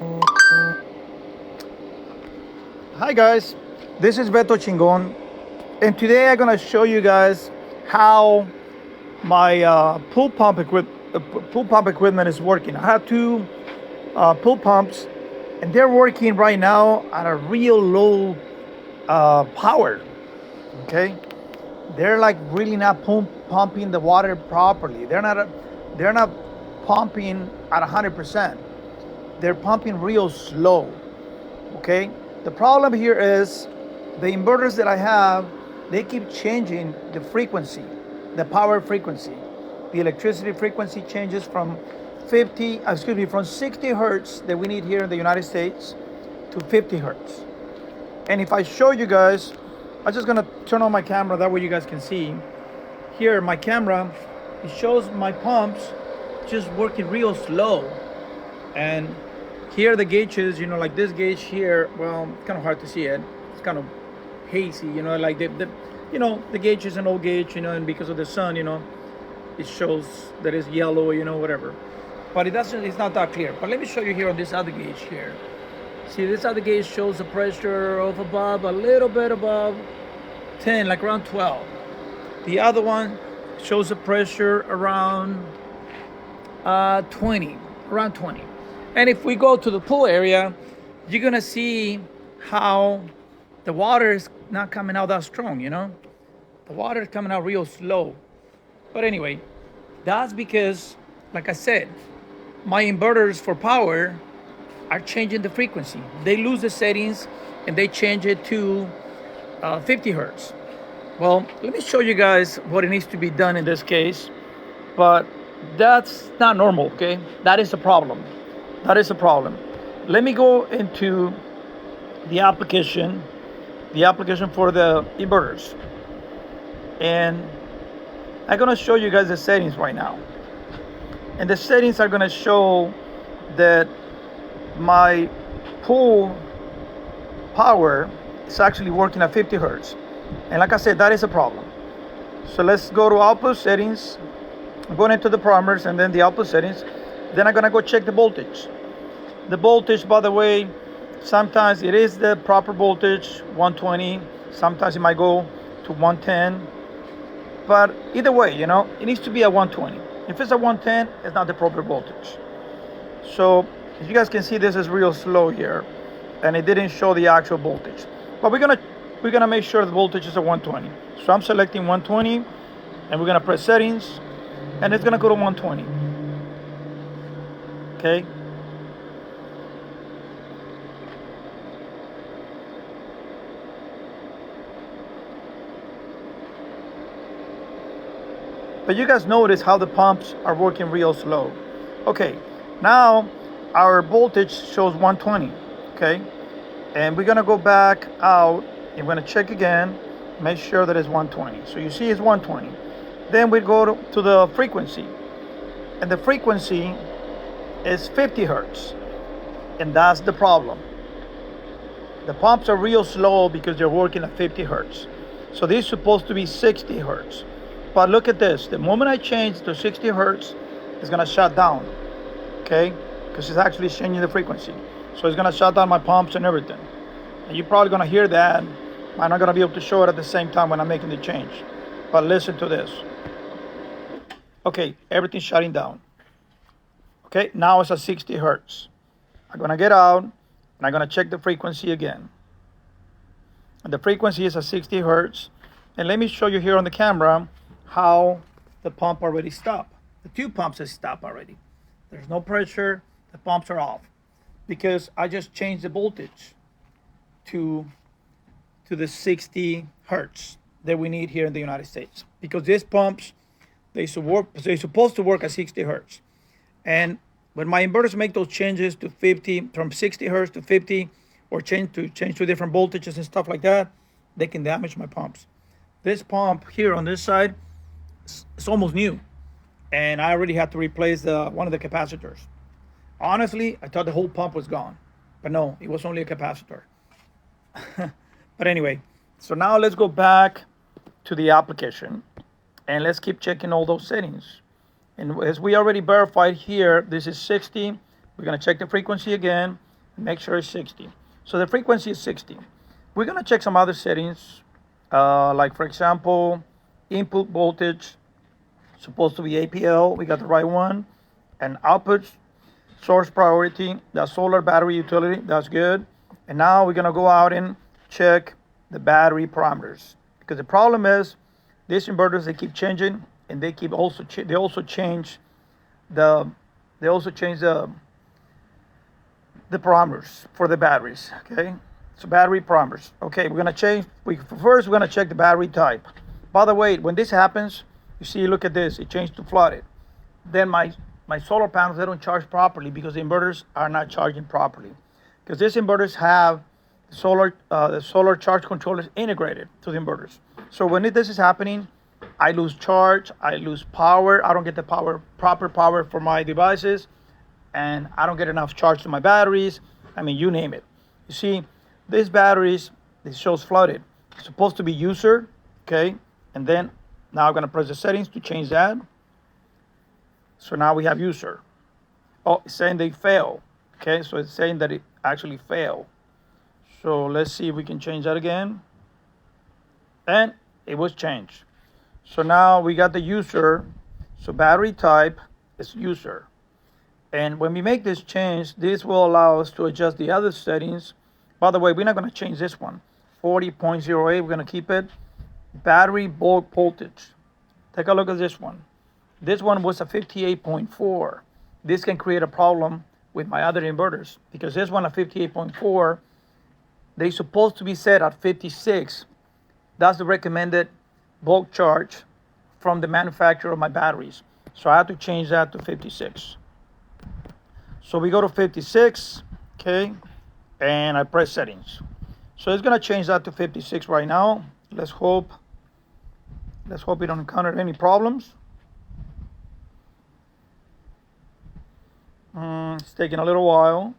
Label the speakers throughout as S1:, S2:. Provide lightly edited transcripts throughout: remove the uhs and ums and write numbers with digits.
S1: Hi guys, this is Beto Chingon, and today I'm gonna show you guys how my pool pump equipment is working. I have two pool pumps, and they're working right now at a real low power. Okay, they're like really not pumping the water properly. They're not pumping at 100%. They're pumping real slow. Okay, the problem here is the inverters that I have, they keep changing the frequency, the power frequency. The electricity frequency changes from from 60 hertz that we need here in the United States to 50 hertz. And if I show you guys, I'm just gonna turn on my camera, that way you guys can see. Here, my camera, it shows my pumps just working real slow. And here the gauges, like this gauge here, well, it's kind of hard to see it. It's kind of hazy, like the gauge is an old gauge, and because of the sun, it shows that it's yellow, whatever. But it's not that clear. But let me show you here on this other gauge here. See, this other gauge shows the pressure of above, a little bit above 10, like around 12. The other one shows the pressure around 20, around 20. And if we go to the pool area, you're gonna see how the water is not coming out that strong, The water is coming out real slow. But anyway, that's because, like I said, my inverters for power are changing the frequency. They lose the settings and they change it to 50 hertz. Well, let me show you guys what it needs to be done in this case. But that's not normal, okay? That is a problem. That is a problem. Let me go into the application for the inverters. And I'm gonna show you guys the settings right now. And the settings are gonna show that my pool power is actually working at 50 hertz. And like I said, that is a problem. So let's go to output settings. I'm going into the parameters and then the output settings. Then I'm gonna go check the voltage. The voltage, by the way, sometimes it is the proper voltage, 120. Sometimes it might go to 110. But either way, it needs to be at 120. If it's at 110, it's not the proper voltage. So as you guys can see, this is real slow here, and it didn't show the actual voltage. But we're gonna make sure the voltage is at 120. So I'm selecting 120, and we're gonna press settings, and it's gonna go to 120. Okay. But you guys notice how the pumps are working real slow. Okay, now our voltage shows 120, okay? And we're gonna go back out and we're gonna check again, make sure that it's 120. So you see it's 120. Then we go to the frequency. And the frequency is 50 hertz. And that's the problem. The pumps are real slow because they're working at 50 hertz. So this is supposed to be 60 hertz. But look at this. The moment I change to 60 hertz, it's gonna shut down. Okay? Because it's actually changing the frequency. So it's gonna shut down my pumps and everything. And you're probably gonna hear that. I'm not gonna be able to show it at the same time when I'm making the change. But listen to this. Okay, everything's shutting down. Okay, now it's at 60 hertz. I'm gonna get out and I'm gonna check the frequency again. And the frequency is at 60 hertz. And let me show you here on the camera how the pump already stopped. The two pumps have stopped already. There's no pressure, the pumps are off. Because I just changed the voltage to the 60 hertz that we need here in the United States. Because these pumps, they're supposed to work at 60 hertz. And when my inverters make those changes to 50, from 60 hertz to 50, or change to different voltages and stuff like that, they can damage my pumps. This pump here on this side, it's almost new, and I already had to replace one of the capacitors. Honestly, I thought the whole pump was gone, but no, it was only a capacitor. But anyway, so now let's go back to the application, and let's keep checking all those settings. And as we already verified here, this is 60. We're gonna check the frequency again. Make sure it's 60. So the frequency is 60. We're gonna check some other settings, like for example, input voltage, supposed to be APL, we got the right one, and output source priority, that's solar battery utility, that's good. And now we're gonna go out and check the battery parameters, because the problem is these inverters, they keep changing, and they keep also they also change the the parameters for the batteries. Okay, so battery parameters. Okay, we're gonna change. First we're gonna check the battery type. By the way, when this happens, you see, look at this, it changed to flooded. Then my solar panels, they don't charge properly because the inverters are not charging properly, because these inverters have the solar charge controllers integrated to the inverters. So when this is happening, I lose charge, I lose power, I don't get the proper power for my devices, and I don't get enough charge to my batteries. I mean, you name it. You see, these batteries, it shows flooded. It's supposed to be user, okay? And then now I'm gonna press the settings to change that. So now we have user. Oh, it's saying they fail. Okay, so it's saying that it actually failed. So let's see if we can change that again. And it was changed. So now we got the user. So battery type is user. And when we make this change, this will allow us to adjust the other settings. By the way, we're not going to change this one. 40.08, we're going to keep it. Battery bulk voltage. Take a look at this one. This one was a 58.4. This can create a problem with my other inverters, because this one at 58.4, they're supposed to be set at 56. That's the recommended bulk charge from the manufacturer of my batteries. So I have to change that to 56. So we go to 56, okay, and I press settings. So it's gonna change that to 56 right now. Let's hope we don't encounter any problems. It's taking a little while.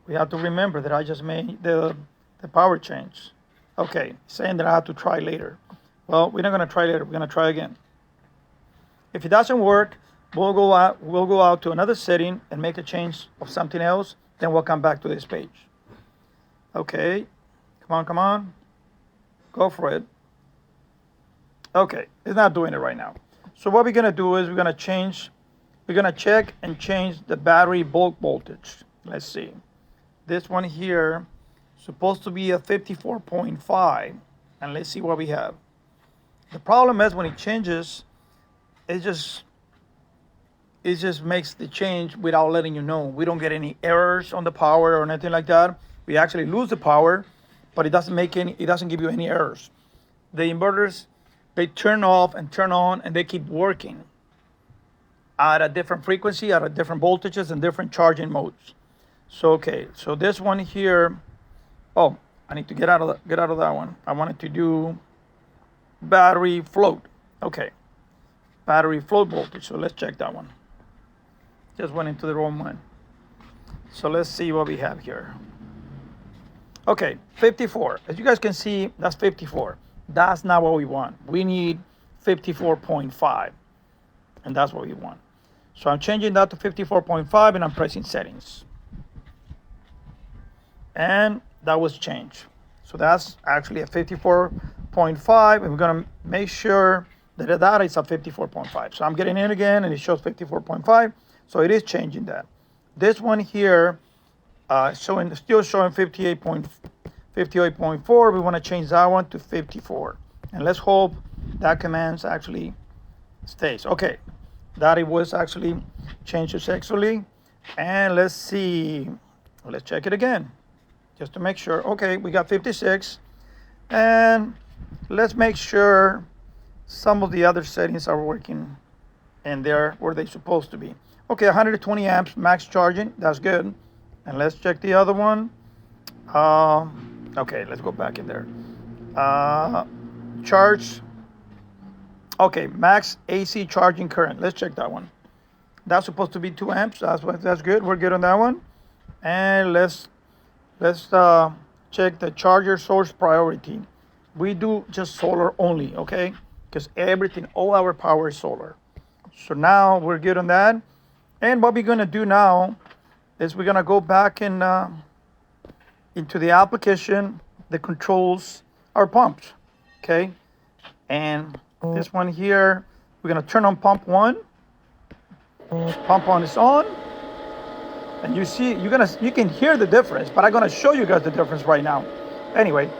S1: We have to remember that I just made the power change. Okay, saying that I have to try later. Well, we're not gonna try later, we're gonna try again. If it doesn't work, we'll go out to another setting and make a change of something else, then we'll come back to this page. Okay, come on, go for it. Okay, it's not doing it right now. So what we're gonna do is we're gonna check and change the battery bulk voltage. Let's see. This one here supposed to be a 54.5, and let's see what we have. The problem is when it changes, it just makes the change without letting you know. We don't get any errors on the power or anything like that. We actually lose the power, but it doesn't give you any errors. The inverters, they turn off and turn on, and they keep working at a different frequency, at a different voltages, and different charging modes. So okay, so this one here, oh, I need to get out of that one. I wanted to do battery float. Okay, battery float voltage. So let's check that one. Just went into the wrong one. So let's see what we have here. Okay, 54. As you guys can see, that's 54. That's not what we want. We need 54.5, and that's what we want. So I'm changing that to 54.5, and I'm pressing settings. And that was changed. So that's actually a 54.5, and we're gonna make sure that that is a 54.5. So I'm getting in again, and it shows 54.5. So it is changing that. This one here, still showing 58.4. We want to change that one to 54, and let's hope that command actually stays. Okay, that it was actually changed successfully, and let's see. Let's check it again, just to make sure. Okay, we got 56, and let's make sure some of the other settings are working and they're where they're supposed to be. Okay, 120 amps max charging, that's good. And let's check the other one. Okay, let's go back in there. Charge. Okay, max AC charging current. Let's check that one. That's supposed to be 2 amps. That's good. We're good on that one. And let's check the charger source priority. We do just solar only, okay? Because all our power is solar. So now we're good on that. And what we're gonna do now is we're gonna go back in into the application that controls our pumps, okay? And this one here, we're gonna turn on pump one. Pump one is on, and you see, you can hear the difference, but I'm gonna show you guys the difference right now. Anyway,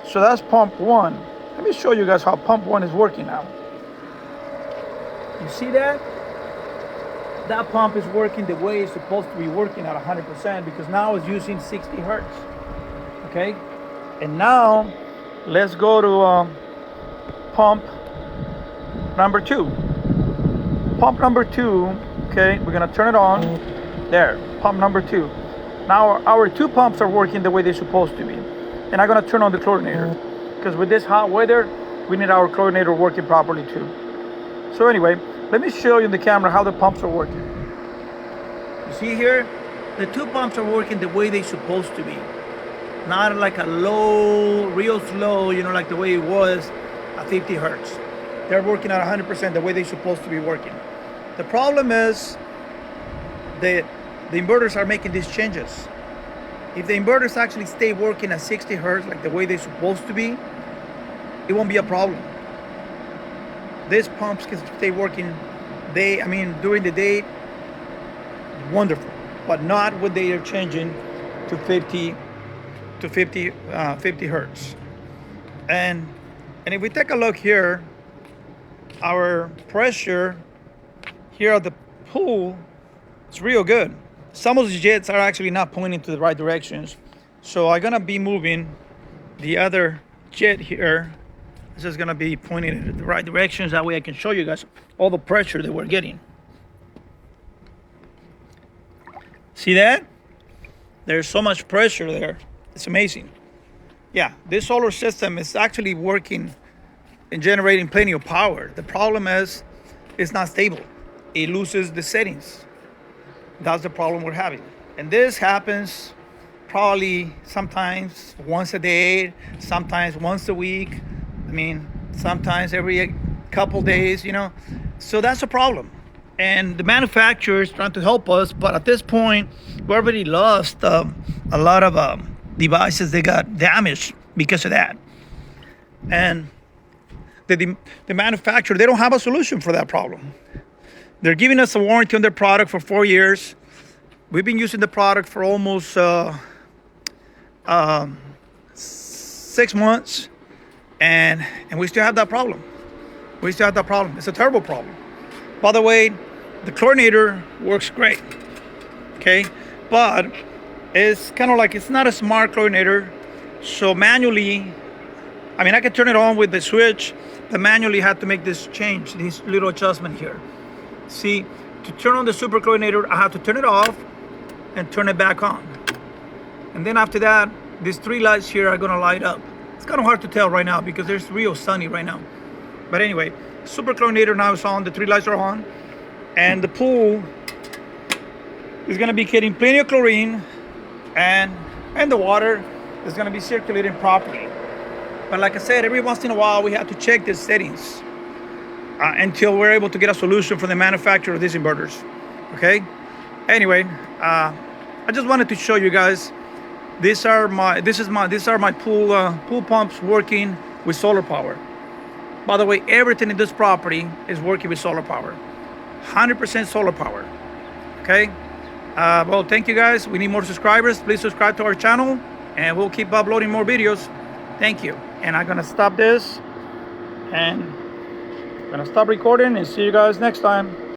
S1: so that's pump one. Let me show you guys how pump one is working now. You see that? That pump is working the way it's supposed to be working at 100% because now it's using 60 hertz. Okay? And now, let's go to pump number two. Pump number two, okay, we're gonna turn it on. There, pump number two. Now our two pumps are working the way they're supposed to be. And I'm gonna turn on the chlorinator because with this hot weather, we need our chlorinator working properly too. So anyway, let me show you in the camera how the pumps are working. You see here, the two pumps are working the way they're supposed to be. Not like a low, real slow, you know, like the way it was at 50 hertz. They're working at 100% the way they're supposed to be working. The problem is that the inverters are making these changes. If the inverters actually stay working at 60 hertz like the way they're supposed to be, it won't be a problem. These pumps can stay working during the day, wonderful, but not when they are changing to 50 hertz. And if we take a look here, our pressure here at the pool is real good. Some of the jets are actually not pointing to the right directions. So I'm gonna be moving the other jet here. This is gonna be pointing in the right directions. That way I can show you guys all the pressure that we're getting. See that? There's so much pressure there. It's amazing. Yeah, this solar system is actually working and generating plenty of power. The problem is it's not stable. It loses the settings. That's the problem we're having. And this happens probably sometimes once a day, sometimes once a week. Sometimes every couple days, you know. So that's a problem. And the manufacturer is trying to help us, but at this point, we already lost a lot of devices that got damaged because of that. And the manufacturer, they don't have a solution for that problem. They're giving us a warranty on their product for 4 years. We've been using the product for almost 6 months, and we still have that problem. It's a terrible problem. By the way, the chlorinator works great, okay? But it's kind of like, it's not a smart chlorinator. So manually, I could turn it on with the switch, but manually had to make this change, this little adjustment here. See, to turn on the super chlorinator, I have to turn it off and turn it back on. And then after that, these three lights here are gonna light up. It's kind of hard to tell right now because it's real sunny right now. But anyway, super chlorinator now is on, the three lights are on, and the pool is gonna be getting plenty of chlorine, and the water is gonna be circulating properly. But like I said, every once in a while we have to check the settings until we're able to get a solution from the manufacturer of these inverters. Okay. Anyway, I just wanted to show you guys. These are my pool pumps working with solar power. By the way, everything in this property is working with solar power. 100% solar power. Okay. Well, thank you guys. We need more subscribers. Please subscribe to our channel, and we'll keep uploading more videos. Thank you. And I'm gonna stop this, and I'm gonna stop recording, and see you guys next time.